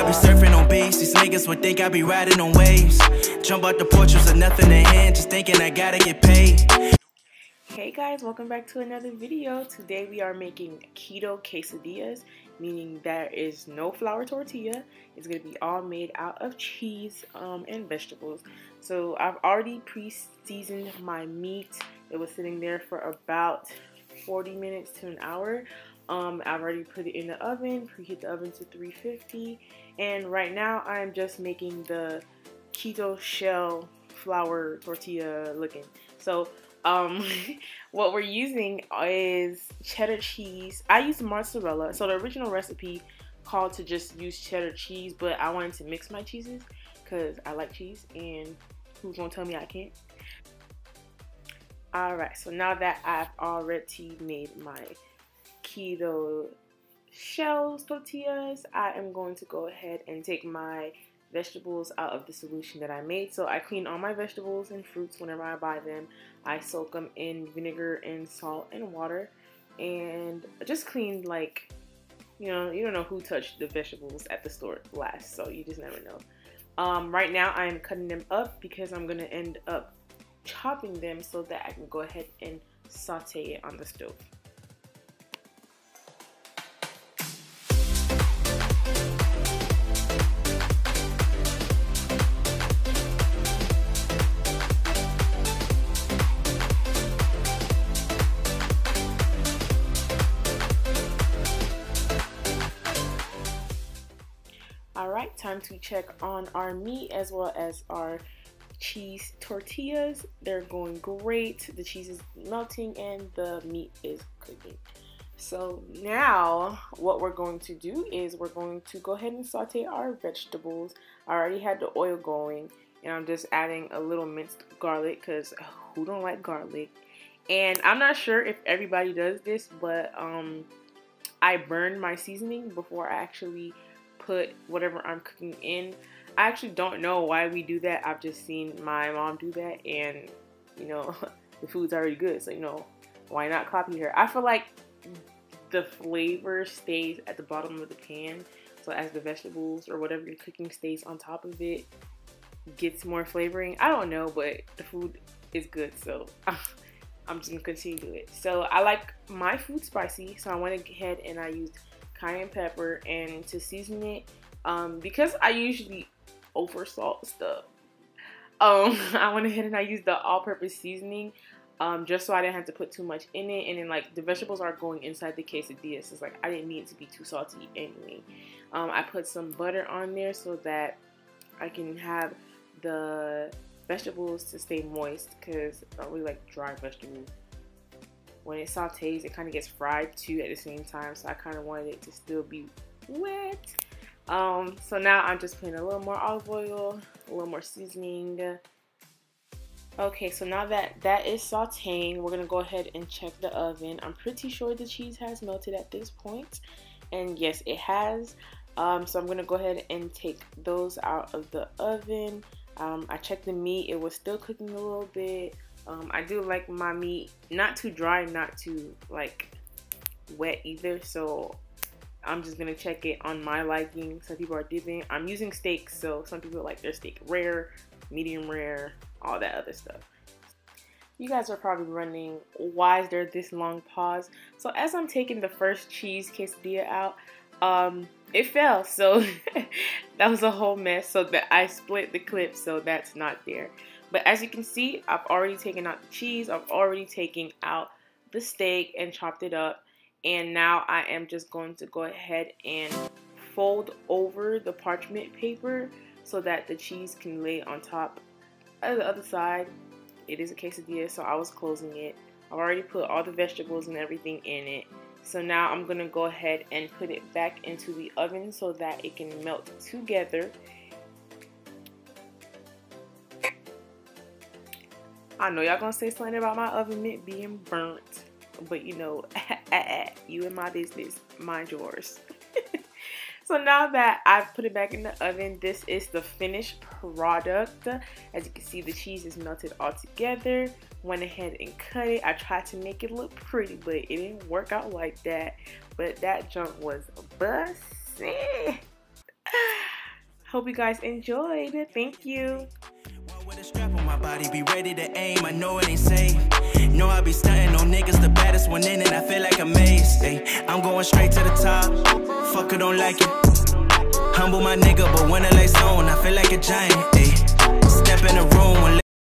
be surfing on beats. These niggas would think I be riding on waves. Jump out the porch with nothing in hand, just thinking I gotta get paid. Hey guys, welcome back to another video. Today we are making keto quesadillas, meaning there is no flour tortilla. It's going to be all made out of cheese and vegetables. So I've already pre-seasoned my meat. It was sitting there for about 40 minutes to an hour. I've already put it in the oven, preheat the oven to 350, and right now I'm just making the keto shell flour tortilla looking. So what we're using is cheddar cheese. I use mozzarella. So the original recipe called to just use cheddar cheese, but I wanted to mix my cheeses because I like cheese, and who's gonna tell me I can't? Alright, so now that I've already made my keto shells tortillas, I am going to go ahead and take my vegetables out of the solution that I made. So I clean all my vegetables and fruits whenever I buy them. I soak them in vinegar and salt and water, and just clean, like, you don't know who touched the vegetables at the store last, so you just never know. Right now I'm cutting them up because I'm gonna end up chopping them so that I can go ahead and saute it on the stove. Alright, time to check on our meat as well as our cheese tortillas. They're going great. The cheese is melting and the meat is cooking. So now what we're going to do is we're going to go ahead and saute our vegetables. I already had the oil going, and I'm just adding a little minced garlic because who don't like garlic? And I'm not sure if everybody does this, but I burned my seasoning before I actually put whatever I'm cooking in. I actually don't know why we do that. I've just seen my mom do that, and the food's already good, so why not copy her? I feel like the flavor stays at the bottom of the pan, so as the vegetables or whatever you're cooking stays on top of it, gets more flavoring. I don't know, but the food is good, so I'm just gonna continue to do it. So I like my food spicy, so I went ahead and I used cayenne pepper, and to season it, because I usually over salt stuff, I went ahead and I used the all-purpose seasoning, just so I didn't have to put too much in it. And then, like, the vegetables are going inside the quesadilla, so it's like I didn't need it to be too salty anyway. I put some butter on there so that I can have the vegetables to stay moist, because I really like dry vegetables. When it sautés, it kind of gets fried too at the same time, so I kind of wanted it to still be wet. So now I'm just putting a little more olive oil, a little more seasoning. Okay, so now that that is sauteing, we're gonna go ahead and check the oven. I'm pretty sure the cheese has melted at this point, and yes, it has. So I'm gonna go ahead and take those out of the oven. I checked the meat; it was still cooking a little bit. I do like my meat not too dry, not too wet either, so I'm just gonna check it on my liking. Some people are dipping. I'm using steak, so some people like their steak rare, medium rare, all that other stuff. You guys are probably wondering, why is there this long pause? So as I'm taking the first cheese quesadilla out, it fell, so that was a whole mess. So that I split the clip, so that's not there. But as you can see, I've already taken out the cheese, I've already taken out the steak and chopped it up. And now I am just going to go ahead and fold over the parchment paper so that the cheese can lay on top of the other side. It is a quesadilla, so I was closing it. I've already put all the vegetables and everything in it. So now I'm going to go ahead and put it back into the oven so that it can melt together. I know y'all gonna say something about my oven mitt being burnt, but you in my business, mind yours. So now that I've put it back in the oven, this is the finished product. As you can see, the cheese is melted all together. Went ahead and cut it. I tried to make it look pretty, but it didn't work out like that. But that junk was bussin'. Hope you guys enjoyed. Thank you. With a strap on my body, be ready to aim. I know it ain't safe. Know I be stunting on niggas, the baddest one in it. I feel like a maze. I'm going straight to the top. Fucker don't like it. Humble my nigga, but when the lights on, I feel like a giant. Step in the room.